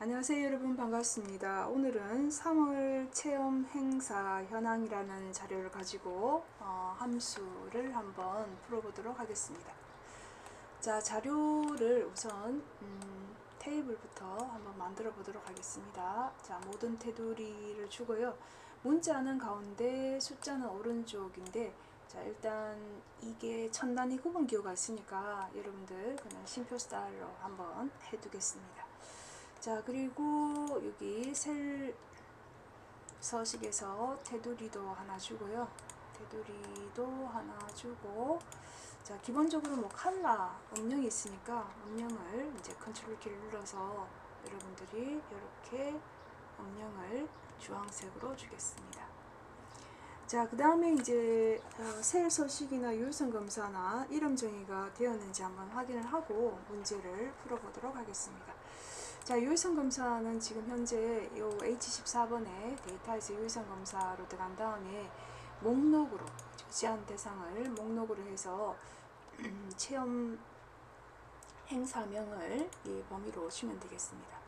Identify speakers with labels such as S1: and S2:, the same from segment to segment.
S1: 안녕하세요 여러분, 반갑습니다. 오늘은 3월 체험 행사 현황이라는 자료를 가지고 함수를 한번 풀어보도록 하겠습니다. 자, 자료를 우선 테이블부터 한번 만들어 보도록 하겠습니다. 자, 모든 테두리를 주고요. 문자는 가운데, 숫자는 오른쪽인데, 자, 일단 이게 천 단위 구분 기호가 있으니까 여러분들 그냥 쉼표 스타일로 한번 해두겠습니다. 자, 그리고 여기 셀 서식에서 테두리도 하나 주고요. 테두리도 하나 주고, 자, 기본적으로 뭐 컬러 음영이 있으니까 음영을 이제 컨트롤 키를 눌러서 여러분들이 이렇게 음영을 주황색으로 주겠습니다. 자, 그 다음에 이제 셀 서식이나 유효성 검사나 이름 정의가 되었는지 한번 확인을 하고 문제를 풀어보도록 하겠습니다. 자, 유효성 검사는 지금 현재 요 H14번에 데이터에서 유효성 검사로 들어간 다음에 목록으로 제한 대상을 목록으로 해서 체험 행사명을 이 범위로 주면 되겠습니다.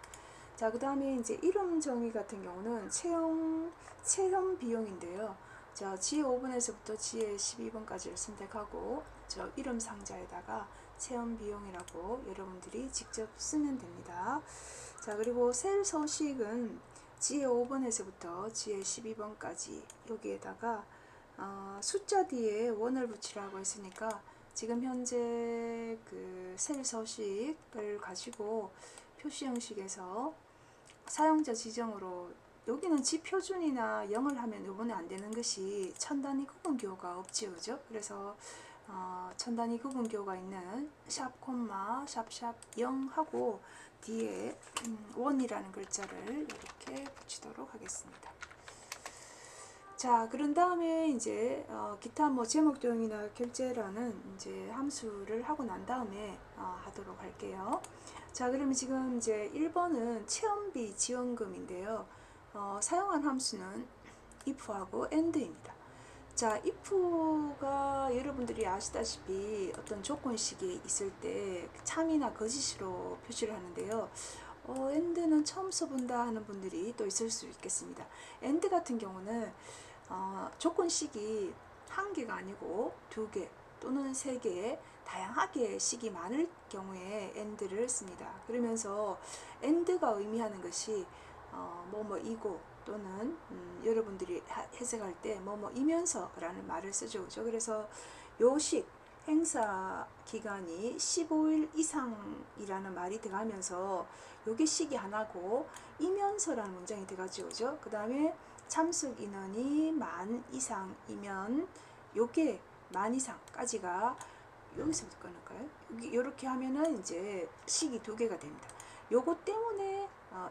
S1: 자, 그 다음에 이제 이름 정의 같은 경우는 체험 비용인데요. 자, 지혜 5번에서부터 지혜 12번까지를 선택하고 저 이름 상자에다가 체험 비용이라고 여러분들이 직접 쓰면 됩니다. 자, 그리고 셀 서식은 지혜 5번에서부터 지혜 12번까지 여기에다가 숫자 뒤에 원을 붙이라고 했으니까 지금 현재 그 셀 서식을 가지고 표시 형식에서 사용자 지정으로 여기는 지표준이나 0을 하면 요번에 안 되는 것이 천 단위 구분 기호가 없지요, 그죠? 그래서 천 단위 구분 기호가 있는 샵 콤마 샵샵 0 하고 뒤에 원이라는 글자를 이렇게 붙이도록 하겠습니다. 자, 그런 다음에 이제 기타 뭐 제목도형이나 결제라는 이제 함수를 하고 난 다음에 하도록 할게요. 자, 그러면 지금 이제 1번은 체험비 지원금인데요. 사용한 함수는 if하고 and입니다. 자, if가 여러분들이 아시다시피 어떤 조건식이 있을 때 참이나 거짓으로 표시를 하는데요. and는 처음 써본다 하는 분들이 또 있을 수 있겠습니다. and 같은 경우는 조건식이 한 개가 아니고 두 개 또는 세 개의 다양하게 식이 많을 경우에 and를 씁니다. 그러면서 and가 의미하는 것이 뭐뭐이고 또는 여러분들이 해석할 때 뭐뭐이면서 라는 말을 쓰죠. 그죠? 그래서 요식 행사 기간이 15일 이상이라는 말이 들어가면서 요게 식이 하나고 이면서라는 문장이 들어가죠. 그죠? 그 다음에 참석 인원이 만 이상이면 요게 만 이상까지가 여기서부터 끊을까요? 이렇게 하면은 이제 식이 두 개가 됩니다. 요거 때문에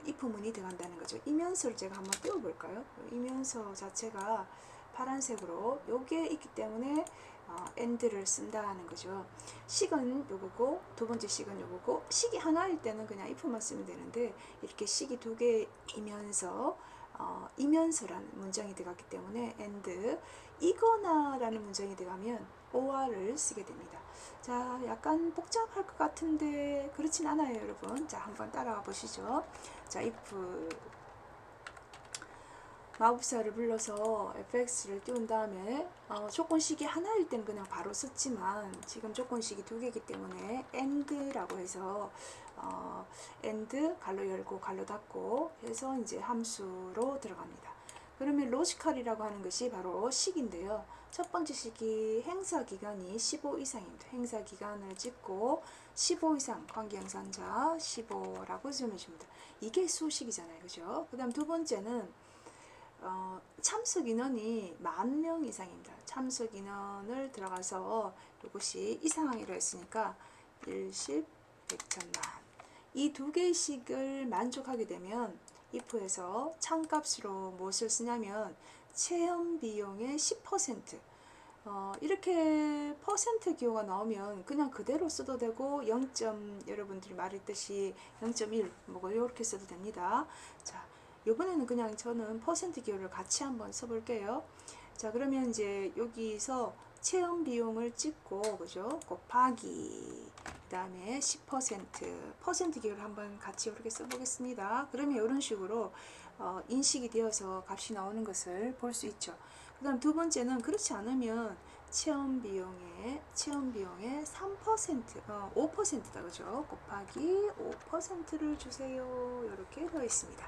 S1: if문이 들어간다는 거죠. 이면서를 제가 한번 띄워볼까요? 이면서 자체가 파란색으로 요게 있기 때문에 and를 쓴다 하는 거죠. 식은 요거고 두 번째 식은 요거고 식이 하나일 때는 그냥 if만 쓰면 되는데 이렇게 식이 두 개이면서 이면서라는 문장이 들어갔기 때문에 and 이거나 라는 문장이 들어가면 or를 쓰게 됩니다. 자, 약간 복잡할 것 같은데 그렇진 않아요, 여러분. 자, 한번 따라가 보시죠. 자, if 마법사를 불러서 fx를 띄운 다음에 조건식이 하나일 때는 그냥 바로 썼지만 지금 조건식이 두 개이기 때문에 and라고 해서 and 갈로 열고 갈로 닫고 해서 이제 함수로 들어갑니다. 그러면 로지컬이라고 하는 것이 바로 식인데요. 첫 번째 식이 행사 기간이 15 이상입니다. 행사 기간을 찍고 15 이상 관계영상자 15라고 설명해줍니다. 이게 수식이잖아요, 그죠? 그 다음 두 번째는 참석 인원이 10,000명 이상입니다. 참석 인원을 들어가서 이것이 이상이라고 했으니까 10, 100, 1000만. 이 두 개의 식을 만족하게 되면 if에서 참값으로 무엇을 쓰냐면 체험 비용의 10%. 이렇게 퍼센트 기호가 나오면 그냥 그대로 써도 되고 0. 여러분들이 말했듯이 0.1 뭐 이렇게 써도 됩니다. 자, 이번에는 그냥 저는 퍼센트 기호를 같이 한번 써볼게요. 자, 그러면 이제 여기서 체험 비용을 찍고, 그죠? 곱하기, 그 다음에 10%, 퍼센트 기호를 한번 같이 이렇게 써보겠습니다. 그러면 이런 식으로 인식이 되어서 값이 나오는 것을 볼 수 있죠. 그 다음 두 번째는 그렇지 않으면 체험 비용의 3%, 5%다, 그죠? 곱하기 5%를 주세요. 이렇게 되어 있습니다.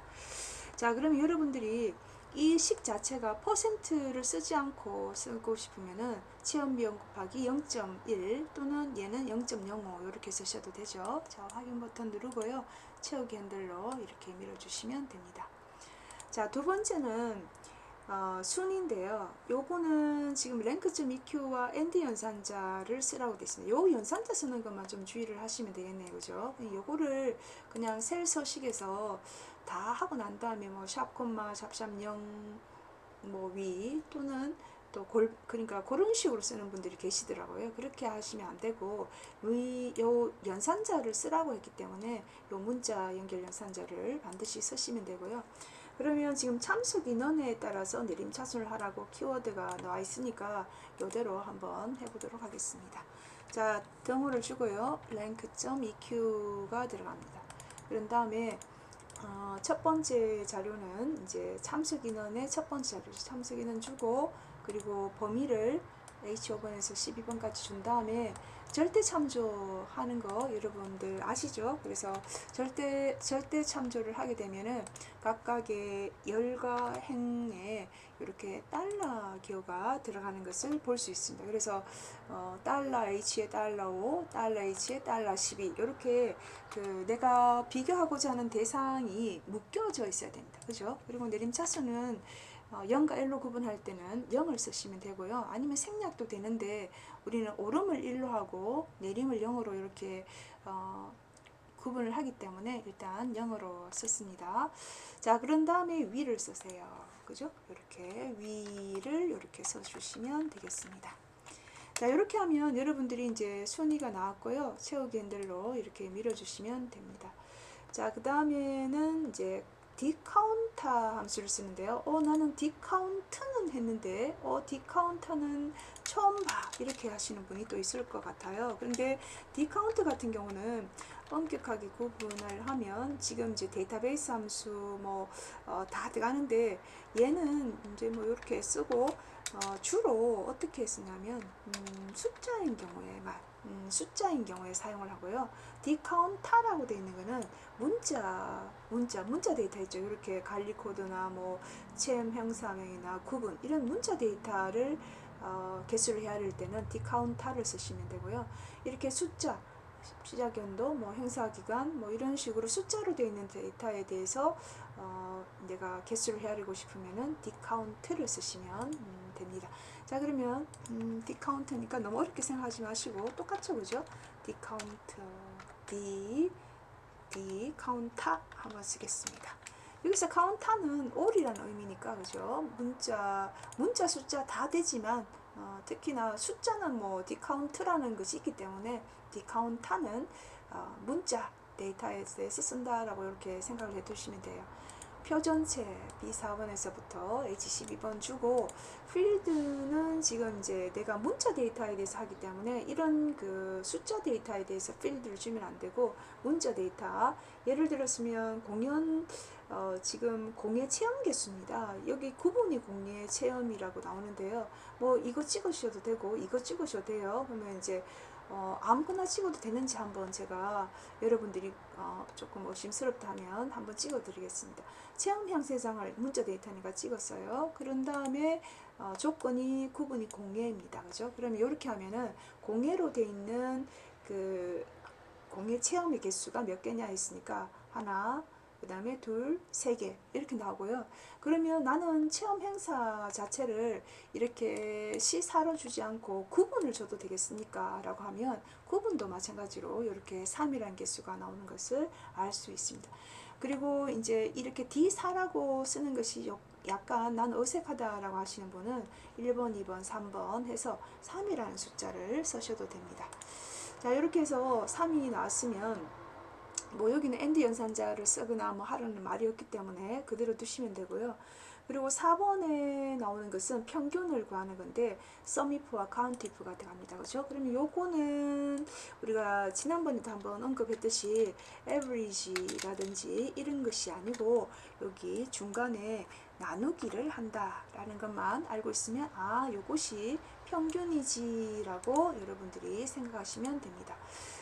S1: 자, 그럼 여러분들이 이 식 자체가 퍼센트를 쓰지 않고 쓰고 싶으면은 체험 비용 곱하기 0.1 또는 얘는 0.05 이렇게 쓰셔도 되죠. 자, 확인 버튼 누르고요. 채우기 핸들로 이렇게 밀어주시면 됩니다. 자, 두 번째는 순인데요. 요거는 지금 랭크.eq와 엔드 연산자를 쓰라고 되어 있습니다. 요 연산자 쓰는 것만 좀 주의를 하시면 되겠네요. 그죠? 요거를 그냥 셀 서식에서 다 하고 난 다음에 뭐 샵 콤마 샵샵 0 뭐 위 또는 또 그러니까 그런 식으로 쓰는 분들이 계시더라고요. 그렇게 하시면 안 되고 요 연산자를 쓰라고 했기 때문에 요 문자 연결 연산자를 반드시 쓰시면 되고요. 그러면 지금 참석 인원에 따라서 내림차순을 하라고 키워드가 나와 있으니까 이대로 한번 해보도록 하겠습니다. 자, 등호를 주고요. rank.eq가 들어갑니다. 그런 다음에 첫 번째 자료는 이제 참석 인원의 첫 번째 자료, 참석 인원 주고, 그리고 범위를 H5번에서 12번까지 준 다음에 절대 참조하는 거 여러분들 아시죠? 그래서 절대 참조를 하게 되면은 각각의 열과 행에 이렇게 달러 기호가 들어가는 것을 볼 수 있습니다. 그래서 달러 H에 달러 5, 달러 H에 달러 12 이렇게 내가 비교하고자 하는 대상이 묶여져 있어야 됩니다. 그죠? 그리고 내림차수는 0과 1로 구분할 때는 0을 쓰시면 되고요. 아니면 생략도 되는데 우리는 오름을 1로 하고 내림을 0으로 이렇게 구분을 하기 때문에 일단 0으로 썼습니다. 자, 그런 다음에 위를 쓰세요. 그죠? 이렇게 위를 이렇게 써주시면 되겠습니다. 자, 이렇게 하면 여러분들이 이제 순위가 나왔고요. 채우기 핸들로 이렇게 밀어주시면 됩니다. 자, 그 다음에는 이제 디카운터 함수를 쓰는데요. 나는 디카운트는 했는데 디카운터는 처음 봐 이렇게 하시는 분이 또 있을 것 같아요. 그런데 디카운트 같은 경우는 엄격하게 구분을 하면 지금 이제 데이터베이스 함수 뭐 다 들어가는데 얘는 이제 뭐 이렇게 쓰고 주로 어떻게 쓰냐면 숫자인 경우에 사용을 하고요. 디카운터라고 되어 있는 거는 문자 데이터 있죠. 이렇게 관리 코드나 뭐 체험 형사명이나 구분 이런 문자 데이터를 개수를 헤아릴 때는 디카운터를 쓰시면 되고요. 이렇게 숫자 시작 연도, 뭐 행사 기간, 뭐 이런 식으로 숫자로 되어 있는 데이터에 대해서 내가 개수를 헤아리고 싶으면은 디카운트를 쓰시면 됩니다. 자, 그러면 디카운트니까 너무 어렵게 생각하지 마시고 똑같죠, 그죠? 디카운트, 디카운터 한번 쓰겠습니다. 여기서 카운터는 all이라는 의미니까, 그죠? 문자 숫자 다 되지만 특히나 숫자는 뭐 디카운트라는 것이 있기 때문에 디카운터는 문자 데이터에 대해서 쓴다라고 이렇게 생각을 해두시면 돼요. 표전체 B4번에서부터 H12번 주고 필드는 지금 이제 내가 문자 데이터에 대해서 하기 때문에 이런 그 숫자 데이터에 대해서 필드를 주면 안 되고 문자 데이터 예를 들었으면 공연 지금 공예 체험 개수입니다. 여기 구분이 공예 체험이라고 나오는데요. 뭐 이거 찍으셔도 되고 이거 찍으셔도 돼요. 그러면 이제 아무거나 찍어도 되는지 한번 제가 여러분들이 조금 의심스럽다 하면 한번 찍어 드리겠습니다. 체험 형세장을 문자 데이터니까 찍었어요. 그런 다음에 조건이 구분이 공예입니다. 그죠? 그러면 이렇게 하면은 공예로 돼 있는 그 공예 체험의 개수가 몇 개냐 했으니까 하나, 그 다음에 둘, 세 개 이렇게 나오고요. 그러면 나는 체험 행사 자체를 이렇게 시사로 주지 않고 구분을 줘도 되겠습니까? 라고 하면 구분도 마찬가지로 이렇게 3이라는 개수가 나오는 것을 알 수 있습니다. 그리고 이제 이렇게 D4라고 쓰는 것이 약간 난 어색하다라고 하시는 분은 1번, 2번, 3번 해서 3이라는 숫자를 쓰셔도 됩니다. 자, 이렇게 해서 3이 나왔으면 뭐 여기는 엔드 연산자를 쓰거나 뭐 하라는 말이 없기 때문에 그대로 두시면 되고요. 그리고 4번에 나오는 것은 평균을 구하는 건데 sumif와 countif가 들어갑니다. 그죠? 그러면 요거는 우리가 지난번에도 한번 언급했듯이 average라든지 이런 것이 아니고 여기 중간에 나누기를 한다라는 것만 알고 있으면 아, 요것이 평균이지라고 여러분들이 생각하시면 됩니다.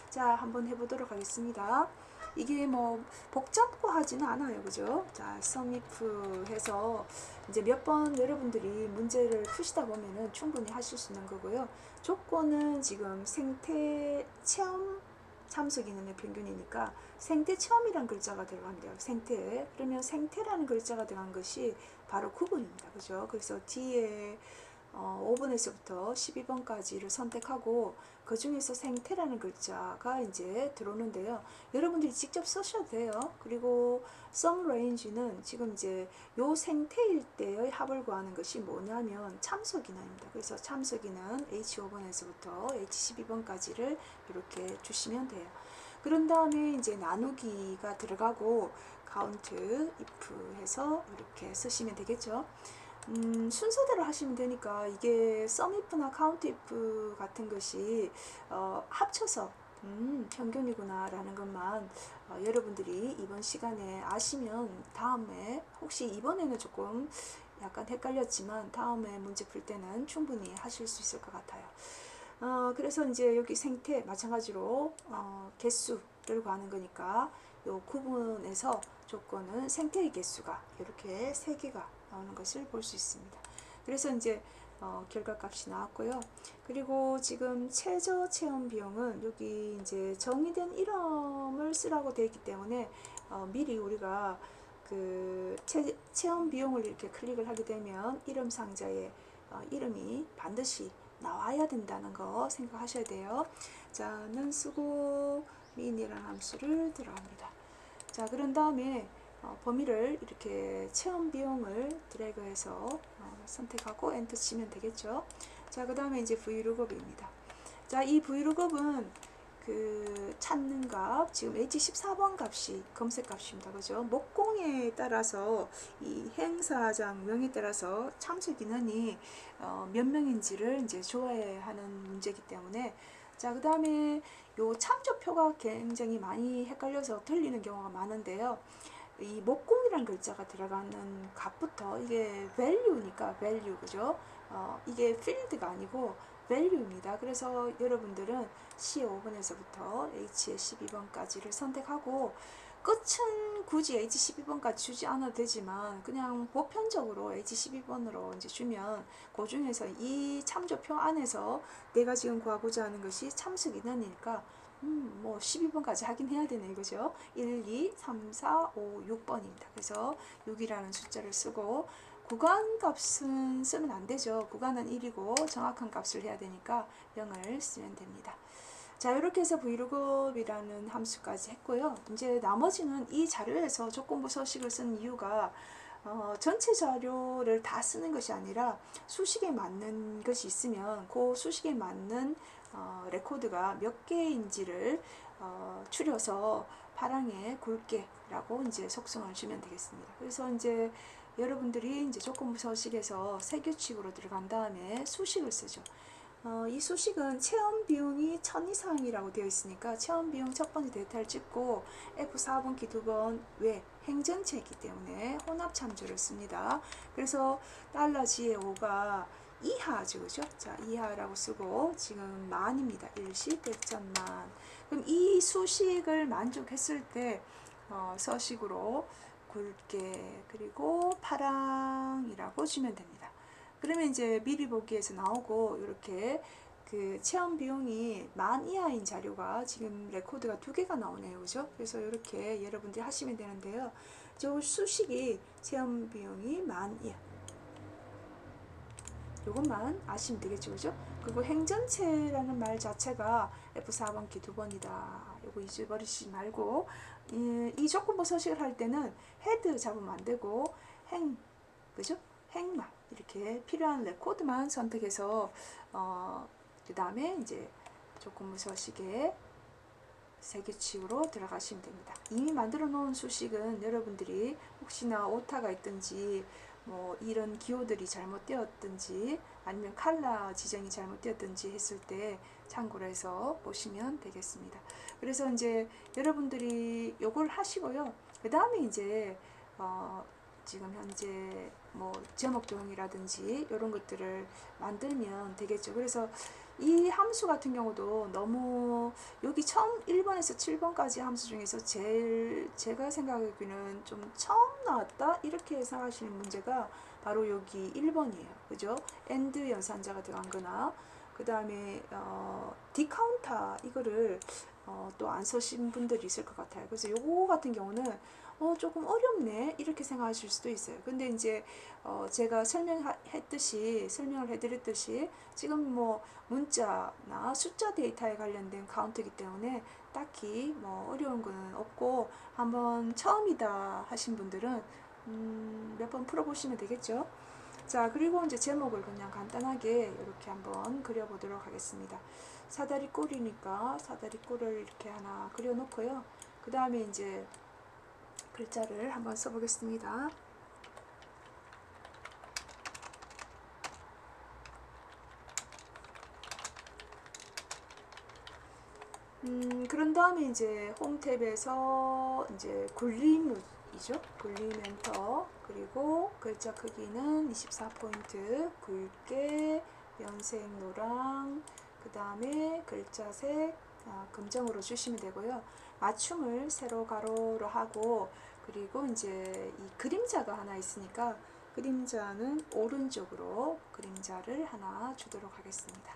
S1: 자, 한번 해보도록 하겠습니다. 이게 뭐 복잡고 하지는 않아요. 그죠? 자, 썸이프 해서 이제 몇 번 여러분들이 문제를 푸시다 보면은 충분히 하실 수 있는 거고요. 조건은 지금 생태 체험 참석 인원의 평균이니까 생태 체험이란 글자가 들어간대요. 생태. 그러면 생태라는 글자가 들어간 것이 바로 구분입니다. 그죠? 그래서 뒤에 5번에서부터 12번까지를 선택하고 그 중에서 생태라는 글자가 이제 들어오는데요. 여러분들이 직접 쓰셔도 돼요. 그리고 sum range는 지금 이제 요 생태일 때의 합을 구하는 것이 뭐냐면 참석 인원입니다. 그래서 참석 인원 H5번에서부터 H12번까지를 이렇게 주시면 돼요. 그런 다음에 이제 나누기가 들어가고 count, if 해서 이렇게 쓰시면 되겠죠. 순서대로 하시면 되니까 이게 sumif나 countif 같은 것이 합쳐서 평균이구나 라는 것만 여러분들이 이번 시간에 아시면 다음에 혹시 이번에는 조금 약간 헷갈렸지만 다음에 문제 풀 때는 충분히 하실 수 있을 것 같아요. 그래서 이제 여기 생태 마찬가지로 개수를 구하는 거니까 요 구분에서 조건은 생태의 개수가 이렇게 3개가 나오는 것을 볼 수 있습니다. 그래서 이제 결과값이 나왔고요. 그리고 지금 최저 체험 비용은 여기 이제 정의된 이름을 쓰라고 되어 있기 때문에 미리 우리가 그 체험 비용을 이렇게 클릭을 하게 되면 이름 상자에 이름이 반드시 나와야 된다는 거 생각하셔야 돼요. 자, 는 쓰고 min이라는 함수를 들어갑니다. 자, 그런 다음에 범위를 이렇게 체험 비용을 드래그해서 선택하고 엔터 치면 되겠죠. 자, 그 다음에 이제 vlookup입니다. 자, 이 vlookup은 그 찾는 값, 지금 H14번 값이 검색 값입니다. 그죠? 목공에 따라서 이 행사장 명에 따라서 참석 인원이 몇 명인지를 이제 조회하는 문제이기 때문에 자, 그 다음에 요 참조표가 굉장히 많이 헷갈려서 틀리는 경우가 많은데요. 이 목공이라는 글자가 들어가는 값부터 이게 value니까 value, 그죠? 이게 field가 아니고 value입니다. 그래서 여러분들은 C5번에서부터 H12번까지를 선택하고 끝은 굳이 H12번까지 주지 않아도 되지만 그냥 보편적으로 H12번으로 이제 주면 그 중에서 이 참조표 안에서 내가 지금 구하고자 하는 것이 참석 인원이니까 뭐 12번까지 하긴 해야 되네, 그죠? 1, 2, 3, 4, 5, 6번입니다. 그래서 6이라는 숫자를 쓰고 구간 값은 쓰면 안 되죠. 구간은 1이고 정확한 값을 해야 되니까 0을 쓰면 됩니다. 자, 이렇게 해서 vlookup이라는 함수까지 했고요. 이제 나머지는 이 자료에서 조건부 서식을 쓴 이유가 전체 자료를 다 쓰는 것이 아니라 수식에 맞는 것이 있으면 그 수식에 맞는 레코드가 몇 개인지를 추려서 파랑에 굵게라고 이제 속성을 주면 되겠습니다. 그래서 이제 여러분들이 이제 조건부 서식에서 세 규칙으로 들어간 다음에 수식을 쓰죠. 이 수식은 체험 비용이 1000 이상이라고 되어 있으니까 체험 비용 첫 번째 데이터를 찍고 F4번 키 2번 외 행정체이기 때문에 혼합 참조를 씁니다. 그래서 $G의 5가 이하죠, 그죠? 자, 이하라고 쓰고 지금 만입니다. 일시 100,000만. 그럼 이 수식을 만족했을 때 서식으로 굵게 그리고 파랑이라고 주면 됩니다. 그러면 이제 미리 보기에서 나오고 이렇게 그 체험 비용이 10,000 이하인 자료가 지금 레코드가 2개가 나오네요, 그죠? 그래서 이렇게 여러분들이 하시면 되는데요. 저 수식이 체험 비용이 10,000 이하. 요것만 아시면 되겠죠, 그죠? 그리고 행전체라는 말 자체가 F4번 키 2번이다. 요거 잊어버리지 말고 이 조건부 서식을 할 때는 헤드 잡으면 안 되고 그죠? 행만 이렇게 필요한 레코드만 선택해서 그 다음에 이제 조건부 서식에 세 규칙으로 들어가시면 됩니다. 이미 만들어 놓은 수식은 여러분들이 혹시나 오타가 있든지 뭐 이런 기호들이 잘못되었든지 아니면 컬러 지정이 잘못되었든지 했을 때 참고로 해서 보시면 되겠습니다. 그래서 이제 여러분들이 요걸 하시고요. 그 다음에 이제 지금 현재 뭐 제목 도형이라든지 이런 것들을 만들면 되겠죠. 그래서 이 함수 같은 경우도 너무 여기 처음 1번에서 7번까지 함수 중에서 제일 제가 생각하기에는 좀 처음 나왔다 이렇게 생각하시는 문제가 바로 여기 1번이에요. 그죠? AND 연산자가 들어간 거나 그 다음에 디카운터 이거를 또 안 쓰신 분들이 있을 것 같아요. 그래서 요거 같은 경우는 조금 어렵네 이렇게 생각하실 수도 있어요. 근데 이제 제가 설명을 해드렸듯이 지금 뭐 문자나 숫자 데이터에 관련된 카운트이기 때문에 딱히 뭐 어려운 거는 없고 한번 처음이다 하신 분들은 몇 번 풀어보시면 되겠죠. 자, 그리고 이제 제목을 그냥 간단하게 이렇게 한번 그려보도록 하겠습니다. 사다리 꼴이니까 사다리 꼴을 이렇게 하나 그려놓고요. 그 다음에 이제 글자를 한번 써보겠습니다. 그런 다음에 이제 홈 탭에서 이제 굴림이죠. 굴림 엔터. 그리고 글자 크기는 24포인트. 굵게 연색 노랑. 그 다음에 글자 색 금정으로 주시면 되고요. 맞춤을 세로 가로로 하고 그리고 이제 이 그림자가 하나 있으니까 그림자는 오른쪽으로 그림자를 하나 주도록 하겠습니다.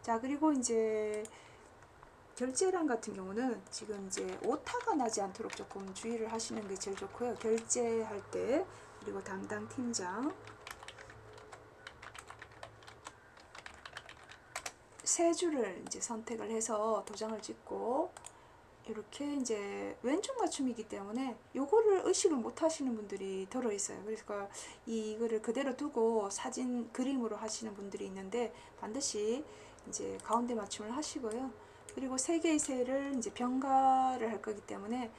S1: 자, 그리고 이제 결제란 같은 경우는 지금 이제 오타가 나지 않도록 조금 주의를 하시는 게 제일 좋고요. 결제할 때 그리고 담당 팀장 세 줄을 이제 선택을 해서 도장을 찍고 이렇게 이제 왼쪽 맞춤이기 때문에 요거를 의식을 못 하시는 분들이 들어 있어요. 그래서 이거를 그대로 두고 사진 그림으로 하시는 분들이 있는데 반드시 이제 가운데 맞춤을 하시고요. 그리고 세 개의 셀을 이제 병가를 할 거기 때문에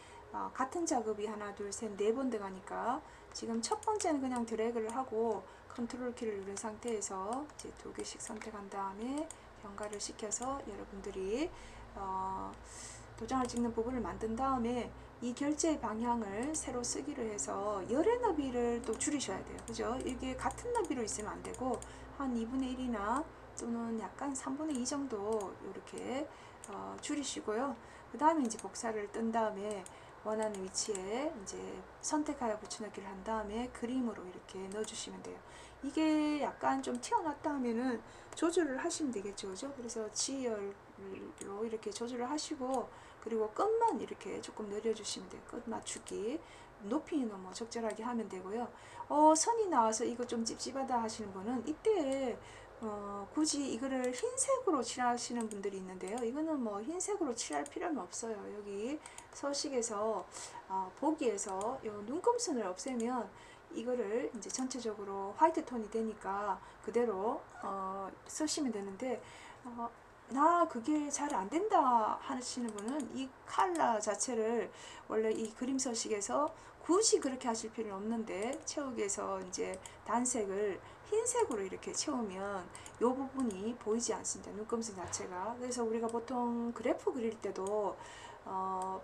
S1: 같은 작업이 하나 둘 셋 네 번 들어가니까 지금 첫 번째는 그냥 드래그를 하고 컨트롤 키를 누른 상태에서 이제 두 개씩 선택한 다음에 병가를 시켜서 여러분들이 도장을 찍는 부분을 만든 다음에 이 결제 방향을 새로 쓰기로 해서 열의 너비를 또 줄이셔야 돼요. 그죠? 이게 같은 너비로 있으면 안 되고 한 2분의 1이나 또는 약간 3분의 2 정도 이렇게 줄이시고요. 그 다음에 이제 복사를 뜬 다음에 원하는 위치에 이제 선택하여 붙여넣기를 한 다음에 그림으로 이렇게 넣어주시면 돼요. 이게 약간 좀 튀어났다 하면은 조절을 하시면 되겠죠. 그죠? 그래서 지열로 이렇게 조절을 하시고 그리고 끝만 이렇게 조금 내려주시면 돼요. 끝 맞추기. 높이는 뭐 적절하게 하면 되고요. 선이 나와서 이거 좀 찝찝하다 하시는 분은 이때 굳이 이거를 흰색으로 칠하시는 분들이 있는데요. 이거는 뭐 흰색으로 칠할 필요는 없어요. 여기 서식에서 보기에서 이 눈금선을 없애면 이거를 이제 전체적으로 화이트 톤이 되니까 그대로 쓰시면 되는데 나 그게 잘 안 된다 하시는 분은 이 컬러 자체를 원래 이 그림 서식에서 굳이 그렇게 하실 필요는 없는데 채우기에서 이제 단색을 흰색으로 이렇게 채우면 이 부분이 보이지 않습니다. 눈금선 자체가. 그래서 우리가 보통 그래프 그릴 때도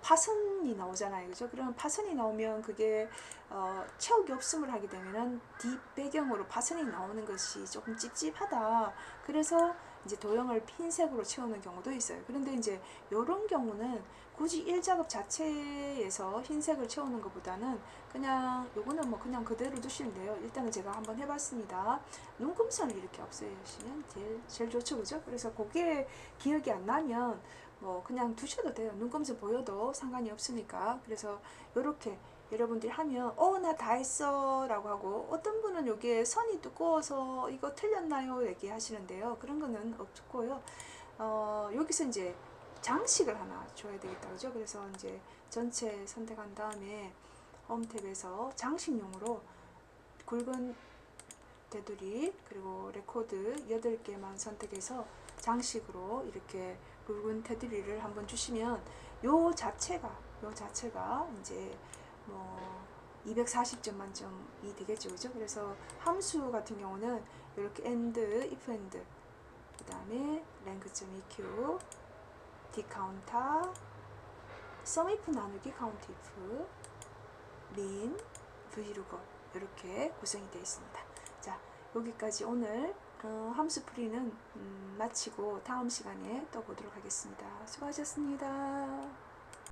S1: 파선이 나오잖아요. 그죠? 그럼 파선이 나오면 그게 채우기 없음을 하게 되면은 뒷배경으로 파선이 나오는 것이 조금 찝찝하다. 그래서 이제 도형을 흰색으로 채우는 경우도 있어요. 그런데 이제 이런 경우는 굳이 1작업 자체에서 흰색을 채우는 것보다는 그냥 요거는 뭐 그냥 그대로 두시면 돼요. 일단은 제가 한번 해봤습니다. 눈금선을 이렇게 없애시면 제일 좋죠. 그죠? 그래서 그게 기억이 안 나면 뭐 그냥 두셔도 돼요. 눈금선 보여도 상관이 없으니까. 그래서 요렇게 여러분들이 하면 나 다 했어 라고 하고 어떤 분은 여기에 선이 두꺼워서 이거 틀렸나요 얘기하시는데요. 그런 거는 없고요. 여기서 이제 장식을 하나 줘야 되겠다. 그죠? 그래서 이제 전체 선택한 다음에 홈 탭에서 장식용으로 굵은 테두리 그리고 레코드 8개만 선택해서 장식으로 이렇게 굵은 테두리를 한번 주시면 요 자체가 이제 뭐 240점 만점이 되겠죠, 그죠? 그래서 함수 같은 경우는 이렇게 and, if and, 그 다음에 rank.eq, dcounter, sumif 나누기 countif, min, vlookup 이렇게 구성이 되어 있습니다. 자, 여기까지 오늘 함수 풀이는 마치고 다음 시간에 또 보도록 하겠습니다. 수고하셨습니다.